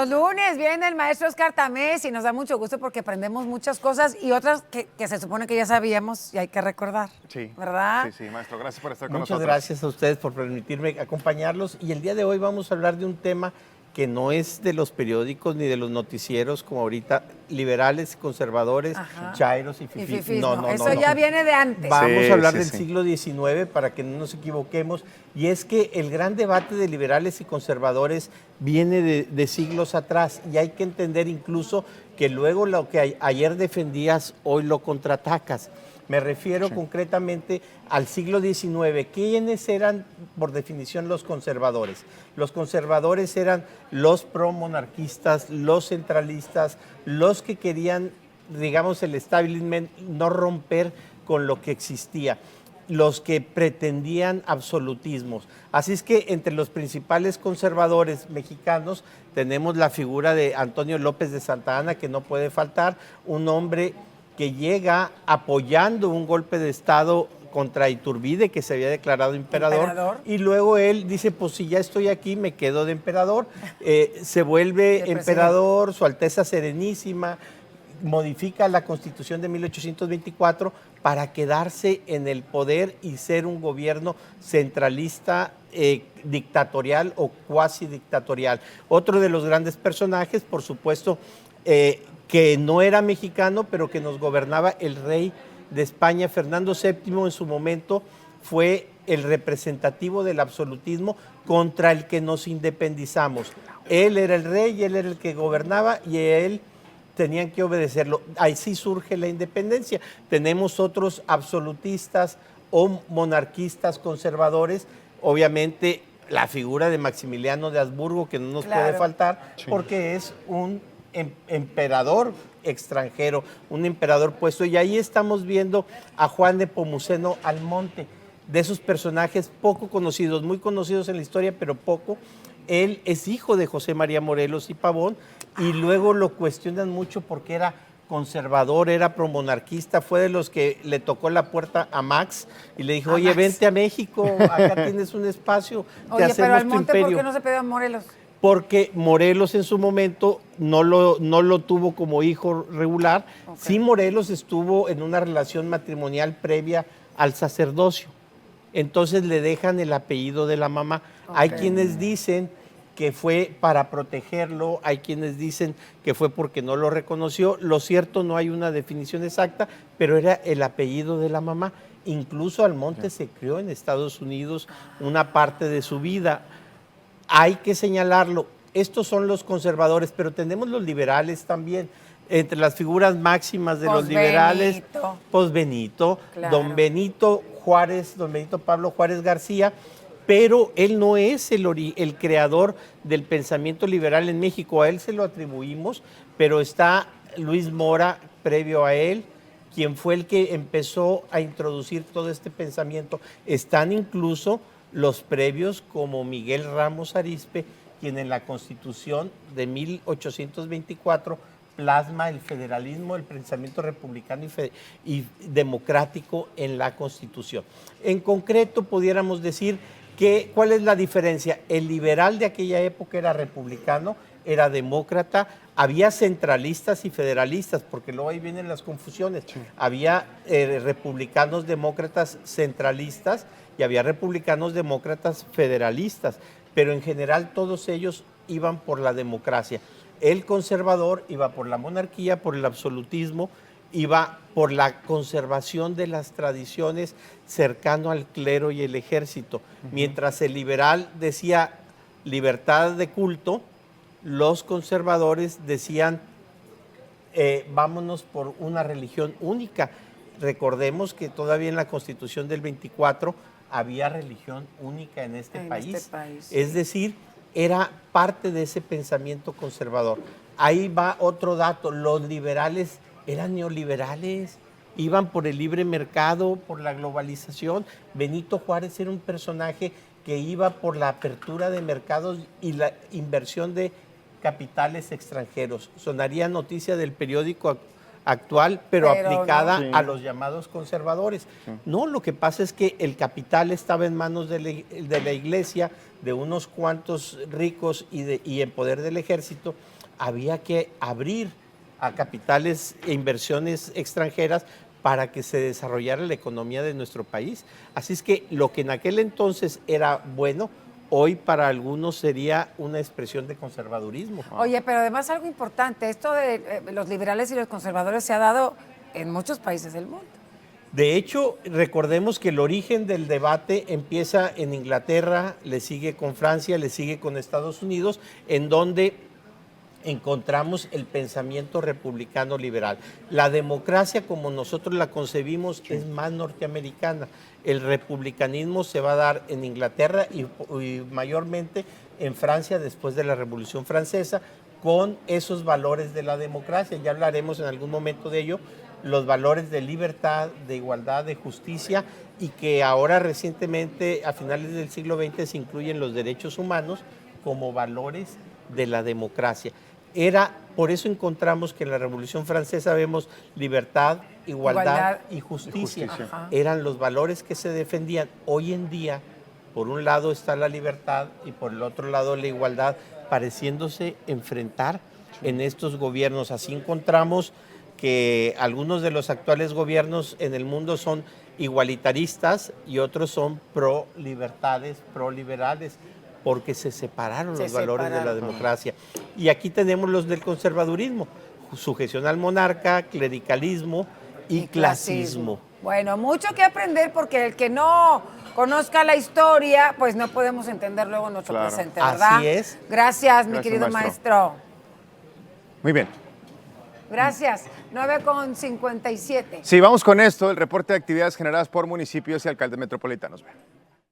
Los lunes viene el maestro Oscar Tamés y nos da mucho gusto porque aprendemos muchas cosas y otras que se supone que ya sabíamos y hay que recordar. Sí. ¿Verdad? Sí, sí, maestro. Gracias por estar con Muchas nosotros. gracias a ustedes por permitirme acompañarlos. Y el día de hoy vamos a hablar de un tema que no es de los periódicos ni de los noticieros como ahorita, liberales, conservadores, Ajá. chairos y Y fifís. fifís, No, no, Eso no, no. ya viene de antes. Vamos Sí, a hablar sí, del sí. siglo XIX para que no nos equivoquemos. Y es que el gran debate de liberales y conservadores viene de siglos atrás. Y hay que entender incluso que luego lo que ayer defendías, hoy lo contraatacas. Me refiero concretamente al siglo XIX. ¿Quiénes eran, por definición, los conservadores? Los conservadores eran los pro-monarquistas, los centralistas, los que querían, digamos, el establishment, no romper con lo que existía, los que pretendían absolutismos. Así es que entre los principales conservadores mexicanos tenemos la figura de Antonio López de Santa Anna, que no puede faltar, un hombre que llega apoyando un golpe de Estado contra Iturbide, que se había declarado emperador, y luego él dice, pues si ya estoy aquí, me quedo de emperador, se vuelve emperador, Su Alteza Serenísima, modifica la Constitución de 1824 para quedarse en el poder y ser un gobierno centralista, dictatorial o cuasi dictatorial. Otro de los grandes personajes, por supuesto, que no era mexicano, pero que nos gobernaba el rey de España, Fernando VII, en su momento fue el representativo del absolutismo contra el que nos independizamos. Él era el rey, él era el que gobernaba y él tenían que obedecerlo. Ahí sí surge la independencia. Tenemos otros absolutistas o monarquistas conservadores, obviamente la figura de Maximiliano de Habsburgo, que no nos puede faltar, porque es un emperador extranjero, un emperador puesto, y ahí estamos viendo a Juan Nepomuceno Almonte, de esos personajes poco conocidos, muy conocidos en la historia, pero poco. Él es hijo de José María Morelos y Pavón, y luego lo cuestionan mucho porque era conservador, era promonarquista, fue de los que le tocó la puerta a Max y le dijo, oye, vente a México, acá tienes un espacio, te hacemos pero tu Almonte, imperio. ¿por qué no se pidió a Morelos? Porque Morelos en su momento no lo tuvo como hijo regular. Sí, Morelos estuvo en una relación matrimonial previa al sacerdocio. Entonces le dejan el apellido de la mamá. Hay quienes dicen que fue para protegerlo, hay quienes dicen que fue porque no lo reconoció. Lo cierto, no hay una definición exacta, pero era el apellido de la mamá. Incluso Almonte se crió en Estados Unidos una parte de su vida. Hay que señalarlo, estos son los conservadores, pero tenemos los liberales también. Entre las figuras máximas de los liberales, pues Benito, don Benito Juárez, don Benito Pablo Juárez García, pero él no es el creador del pensamiento liberal en México, a él se lo atribuimos, pero está Luis Mora previo a él, quien fue el que empezó a introducir todo este pensamiento. Están incluso los previos como Miguel Ramos Arizpe, quien en la Constitución de 1824 plasma el federalismo, el pensamiento republicano y democrático en la Constitución. En concreto, pudiéramos decir que, ¿cuál es la diferencia? El liberal de aquella época era republicano, era demócrata, había centralistas y federalistas, porque luego ahí vienen las confusiones. Había republicanos demócratas centralistas y había republicanos demócratas federalistas, pero en general todos ellos iban por la democracia. El conservador iba por la monarquía, por el absolutismo, iba por la conservación de las tradiciones cercano al clero y el ejército. Mientras el liberal decía libertad de culto, los conservadores decían vámonos por una religión única. Recordemos que todavía en la Constitución del 24 había religión única en este país. Es decir, era parte de ese pensamiento conservador. Ahí va otro dato, los liberales eran neoliberales, iban por el libre mercado, por la globalización. Benito Juárez era un personaje que iba por la apertura de mercados y la inversión de capitales extranjeros. Sonaría noticia del periódico actual, pero aplicada no. Sí. a los llamados conservadores. No, lo que pasa es que el capital estaba en manos de la iglesia, de unos cuantos ricos y en poder del ejército. Había que abrir a capitales e inversiones extranjeras para que se desarrollara la economía de nuestro país. Así es que lo que en aquel entonces era bueno, hoy para algunos sería una expresión de conservadurismo. Oye, pero además algo importante, esto de los liberales y los conservadores se ha dado en muchos países del mundo. De hecho, recordemos que el origen del debate empieza en Inglaterra, le sigue con Francia, le sigue con Estados Unidos, en donde encontramos el pensamiento republicano liberal. La democracia, como nosotros la concebimos, es más norteamericana. El republicanismo se va a dar en Inglaterra y mayormente en Francia después de la Revolución Francesa, con esos valores de la democracia. Ya hablaremos en algún momento de ello, los valores de libertad, de igualdad, de justicia, y que ahora recientemente, a finales del siglo XX, se incluyen los derechos humanos como valores de la democracia. Por eso encontramos que en la Revolución Francesa vemos libertad, igualdad y justicia. Eran los valores que se defendían. Hoy en día, por un lado está la libertad y por el otro lado la igualdad, pareciéndose enfrentar en estos gobiernos. Así encontramos que algunos de los actuales gobiernos en el mundo son igualitaristas y otros son pro libertades, pro liberales, porque se separaron los valores de la democracia. Y aquí tenemos los del conservadurismo, sujeción al monarca, clericalismo y clasismo. Bueno, mucho que aprender, porque el que no conozca la historia, pues no podemos entender luego nuestro presente, ¿verdad? Así es. Gracias, mi querido maestro. Muy bien. Gracias. 9:57. Sí, vamos con esto, el reporte de actividades generadas por municipios y alcaldes metropolitanos.